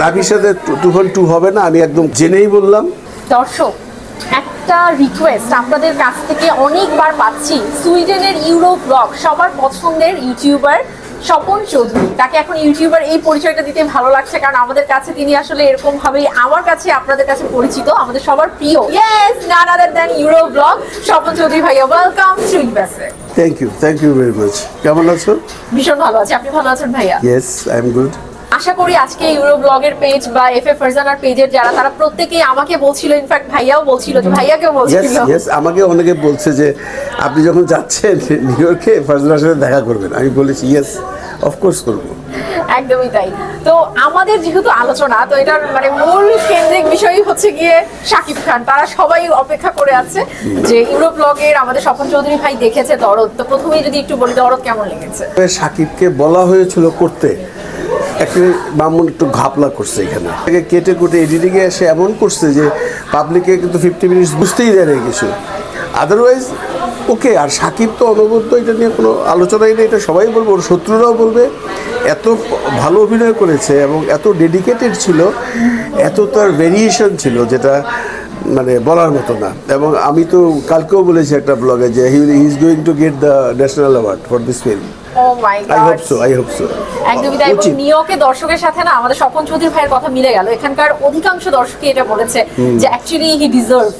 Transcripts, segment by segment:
রাবির সাথে তুফান 2 হবে না, আমি একদম জেনেই বললাম। দর্শক, একটা রিকোয়েস্ট আপনাদের কাছ থেকে অনেকবার পাচ্ছি, সুইডেনের ইউরো ব্লগ সবার পছন্দের ইউটিউবার স্বপন চৌধুরী, তাকে এখন ইউটিউবার এই পরিচয়টা দিতে ভালো লাগছে, কারণ আমাদের কাছে তিনি আসলে এরকম ভাবেই আমার কাছে আপনাদের কাছে পরিচিত, আমাদের সবার প্রিয়। Yes, not other than euro blog Swapan Chowdhury ভাইয়া, welcome to USA. Thank you very much. কেমন আছো? ভীষণ ভালো আছি, আপনি ভালো আছেন ভাইয়া? Yes, I am good. আশা করি আজকে ইউরো ব্লগের পেজ বা এফএ ফারজানার পেজের যারা, তারা প্রত্যেকেই আমাকে বলছিল, ইনফ্যাক্ট ভাইয়াও বলছিল, যে ভাইয়াকেও বলছিল। ইয়েস, আমাকে অনেকে বলছে যে আপনি যখন যাচ্ছেন নিউ ইয়র্কে ফারজানার সাথে দেখা করবেন। আমি বলেছি ইয়েস, অফকোর্স করব। একদমই তাই। তো আমাদের যেহেতু আলোচনা, তো এটার মানে মূল কেন্দ্রিক বিষয়ই হচ্ছে গিয়ে শাকিব খান। তারা সবাই অপেক্ষা করে আছে যে ইউরো ব্লগের আমাদের স্বপন চৌধুরী ভাই দেখেছে দরদ, তো প্রথমেই যদি একটু বলি দরদ কেমন লেগেছে? শাকিবকে বলা হয়েছিল করতে, মামুন একটু ঘাপলা করছে, এখানে কেটে কুটে এডিটিংয়ে এসে এমন করছে যে পাবলিকে কিন্তু 50 মিনিটস বুঝতেই দেয় না কিছু, আদারওয়াইজ ওকে। আর শাকিব তো অনবদ্য, এটা নিয়ে কোনো আলোচনাই নেই, এটা সবাই বলবে, ওর শত্রুরাও বলবে। এত ভালো অভিনয় করেছে এবং এত ডেডিকেটেড ছিল, এত তার ভেরিয়েশন ছিল যেটা মানে বলার মতো না। এবং আমি তো কালকেও বলেছি একটা ব্লগে যে he is going to get the national award for this film. I hope so. একদমই তাই। এবং নিউইয়র্কে দর্শকের সাথে না আমাদের স্বপন চৌধুরী ভাইয়ের কথা মিলে গেল। এখানকার অধিকাংশ দর্শকই এটা বলেছে যে actually he deserve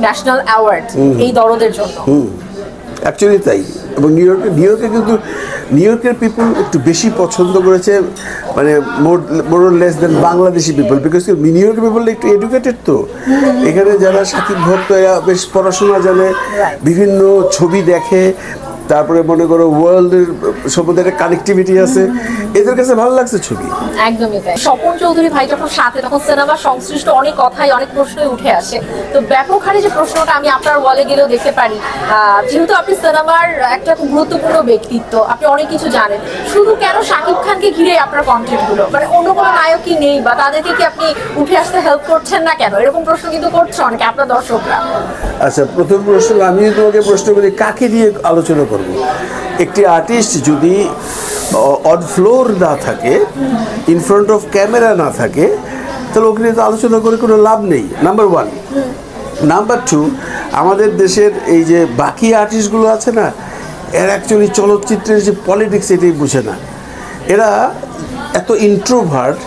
national award এই দরদের জন্য। অ্যাকচুয়ালি তাই। এবং নিউইয়র্কে কিন্তু নিউ ইয়র্কের পিপল একটু বেশি পছন্দ করেছে, মানে মোর less than Bangladeshi people, because new ইয়র্কের পিপল একটু এডুকেটেড। তো এখানে যারা শাকিব ভক্ত, এরা বেশ পড়াশোনা জানে, বিভিন্ন ছবি দেখে, তারপরে মনে করো ওয়ার্ল্ডের সম্বন্ধে একটা কানেক্টিভিটি আছে, এদের কাছে ভালো লাগছে ছবি। একদমই তাই। স্বপন চৌধুরী ভাই যখন সাথে, তখন সিনেমার সংশ্লিষ্ট অনেক কথাই, অনেক প্রশ্নই উঠে আসে। তো ব্যাপক হারে যে প্রশ্নটা আমি আপনার ওয়ালে গেলেও দেখতে পারি, যেহেতু আপনি সিনেমার একটা খুব গুরুত্বপূর্ণ ব্যক্তিত্ব, আপনি অনেক কিছু জানেন, শুধু কেন শাকিব খানকে ঘিরে আপনার কন্টেন্টগুলো, মানে অন্য কোনো নায়ক কি নেই, বা তাদেরকে কি আপনি উঠে আসতে হেল্প করছেন না কেন? এরকম প্রশ্ন কিন্তু করছে অনেকে আপনার দর্শকরা। আচ্ছা, প্রথম প্রশ্ন আমি তোমাকে প্রশ্ন করি, কাকে নিয়ে আলোচনা করব? একটি আর্টিস্ট যদি অন ফ্লোর না থাকে, ইন ফ্রন্ট অফ ক্যামেরা না থাকে, তাহলে ওকে নিয়ে তো আলোচনা করে কোনো লাভ নেই, নাম্বার 1। নাম্বার 2, আমাদের দেশের এই যে বাকি আর্টিস্টগুলো আছে না, এরা অ্যাকচুয়ালি চলচ্চিত্রের যে পলিটিক্স এটাই বুঝে না। এরা এত ইন্ট্রোভার্ট,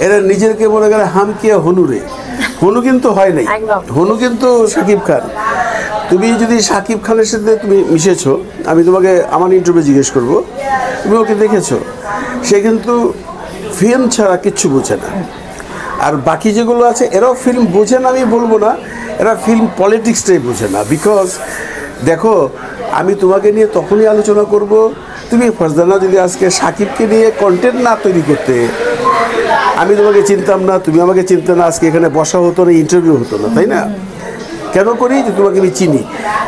এরা নিজেকে মনে করে হামকিয়া হনুরে। হনু কিন্তু হয় নাই, হনু কিন্তু শাকিব খান। তুমি যদি শাকিব খানের সাথে তুমি মিশেছো, আমি তোমাকে আমার ইন্টারভিউ জিজ্ঞেস করবো, তুমি ওকে দেখেছো, সে কিন্তু ফিল্ম ছাড়া কিচ্ছু বোঝে না। আর বাকি যেগুলো আছে এরাও ফিল্ম বোঝে না আমি বলবো না, এরা ফিল্ম পলিটিক্সটাই বোঝে না। বিকজ দেখো, আমি তোমাকে নিয়ে তখনই আলোচনা করব, তুমি ফারজানা যদি আজকে শাকিবকে নিয়ে কন্টেন্ট না তৈরি করতে, আমি তোমাকে চিনতাম না, তুমি আমাকে চিনতে না, আজকে এখানে বসা হতো না, ইন্টারভিউ হতো না, তাই না? কেন করি? যে তোমাকে আমি চিনি।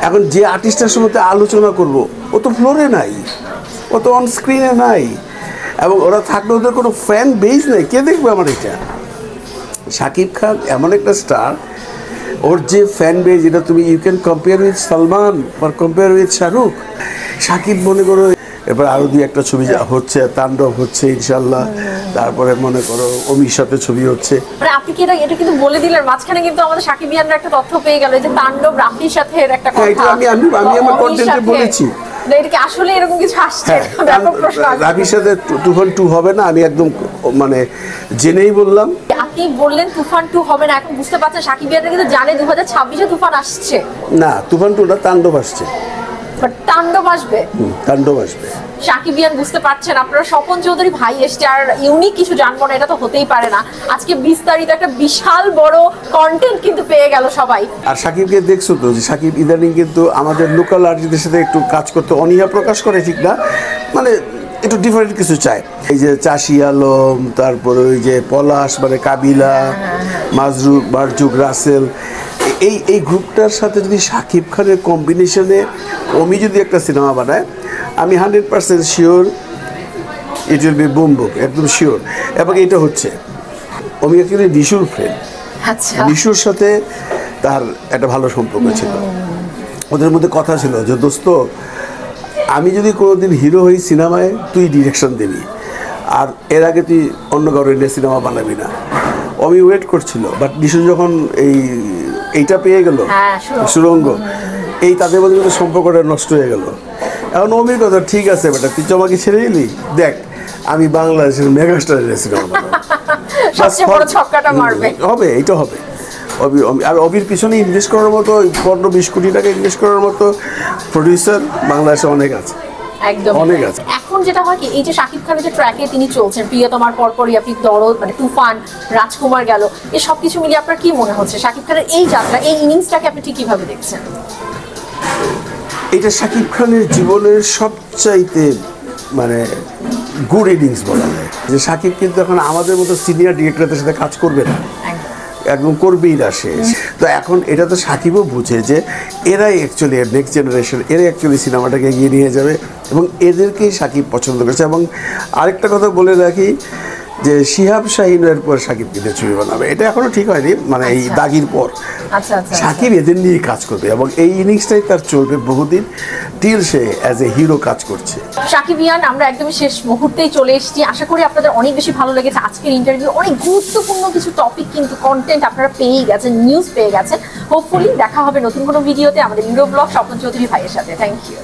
এখন যে আর্টিস্টের সাথে আলোচনা করব, ও তো ফ্লোরে নাই, ও তো অন স্ক্রিনে নাই, এবং ওরা থাকলে ওদের কোনো ফ্যান বেস নেই, কে দেখবে আমার এটা? শাকিব খান এমন একটা স্টার, ওর যে ফ্যান বেস, এটা তুমি you can compare with Salman বা কম্পেয়ার উইথ শাহরুখ। শাকিব মনে করো এবার আরও 2-1টা ছবি হচ্ছে, তাণ্ডব হচ্ছে ইনশাল্লাহ, তারপরে মনে করো অমির সাথে ছবি হচ্ছে। মানে আপনি কি এটা কিন্তু বলে দিলেন, মাঝখানে কিন্তু আমাদের শাকিবিয়ানরা একটা তথ্য পেয়ে গেল যে তাণ্ডব রাফির সাথে একটা কথা, আমি আমার কন্টেন্টে বলেছি। এটা কি আসলে এরকম কিছু আসছে? ব্যাপক প্রশ্ন। রাফির সাথে তুফান 2 হবে না, আমি একদম মানে জেনেই বললাম। আপনি বললেন তুফান 2 হবে না, এখন বুঝতে পারছেন শাকিবিয়ানরা কিন্তু জানে 2026-এ তুফান আসছে না। তুফান 2 না, তাণ্ডব আসছে। তাণ্ডব আসবে, তাণ্ডব আসবে। শাকিবিয়ান বুঝতে পারছেন, আপনারা স্বপন চৌধুরী ভাই এসছে, আর ইউনিক কিছু জানবো না, এটা তো হতেই পারে না। আজকে বিস্তারিত একটা বিশাল বড় কন্টেন্ট কিন্তু পেয়ে গেল সবাই। আর শাকিবকে দেখছো তো, যে শাকিব ইদানিং কিন্তু আমাদের লোকাল আর্টিস্টদের সাথে একটু কাজ করতে অনীহা প্রকাশ করে, ঠিক না? মানে একটু ডিফারেন্ট কিছু চায়। এই যে চাষি আলম, তারপরে ওই যে পলাশ, মানে কাবিলা, মাজরুক, মারজুক, রাসেল, এই গ্রুপটার সাথে যদি শাকিব খানের কম্বিনেশনে অমি যদি একটা সিনেমা বানায়, আমি 100% sure it will be boom boom, একদম শিওর। এবং এটা হচ্ছে অমি অ্যাকচুয়ালি নিশুর ফ্রেন্ড। আচ্ছা, নিশুর সাথে তার একটা ভালো সম্পর্ক ছিল, ওদের মধ্যে কথা ছিল যে দোস্ত, আমি যদি কোনোদিন হিরো হই সিনেমায়, তুই ডিরেকশন দিবি, আর এর আগে তুই অন্য কারো নিয়ে সিনেমা বানাবি না। অমি ওয়েট করছিল, বাট নিশু যখন এইটা পেয়ে গেল সুরঙ্গ, এই তাদের মধ্যে কিন্তু সম্পর্কটা নষ্ট হয়ে গেল। এখন অমির কথা, ঠিক আছে বেটা, তুই আমাকে ছেড়ে দিলি, দেখ আমি বাংলাদেশের মেগাস্টারের সিনেমা বানাবো, হবে, এইটা হবে। আর অবির পিছনে ইনভেস্ট করার মতো 15-20 কোটি টাকা ইনভেস্ট করার মতো প্রডিউসার বাংলাদেশে অনেক আছে, একদম অনেক আছে। এখন যেটা হয় কি, এই যে শাকিব খানের যে ট্র্যাকে তিনি চলছেন, প্রিয়তমার পরপরই আপনি দরদ, মানে তুফান, রাজকুমার গেল, এই সব কিছু মিলিয়ে আপনার কি মনে হচ্ছে শাকিব খানের এই যাত্রা, এই ইনিংসটাকে আপনি ঠিক কিভাবে দেখছেন? এটা শাকিব খানের জীবনের সবচাইতে মানে গুড ইনিংস বলা যায়। যে শাকিব কিন্তু এখন আমাদের মতো সিনিয়র ডিরেক্টরদের সাথে কাজ করবে না, একদম করবেই না সে। তো এখন এটা তো শাকিবও বুঝে যে এরাই অ্যাকচুয়ালি নেক্সট জেনারেশন, এরাই অ্যাকচুয়ালি সিনেমাটাকে এগিয়ে নিয়ে যাবে এবং এদেরকেই শাকিব পছন্দ করেছে। এবং আরেকটা কথা বলে রাখি যে শিহাব শাহিনের পর শাকিব কিন্তু ছবি বানাবে, এটা এখনো ঠিক হয়নি, মানে এই দাগির পর শাকিব এদের নিয়ে কাজ করবে এবং এই ইনিংসটাই তার চলবে বহুদিন, till say as a hero কাজ করছে। শাকিবিয়ান, আমরা একদমই শেষ মুহূর্তেই চলে এসেছি। আশা করি আপনাদের অনেক বেশি ভালো লেগেছে আজকের ইন্টারভিউ। অনেক গুরুত্বপূর্ণ কিছু টপিক কিন্তু কন্টেন্ট আপনারা পেয়েই গেছেন, নিউজ পেয়ে গেছেন। হোপফুলি দেখা হবে নতুন কোনো ভিডিওতে আমাদের ইউরো ব্লগ স্বপন চৌধুরী ভাইয়ের সাথে। Thank you.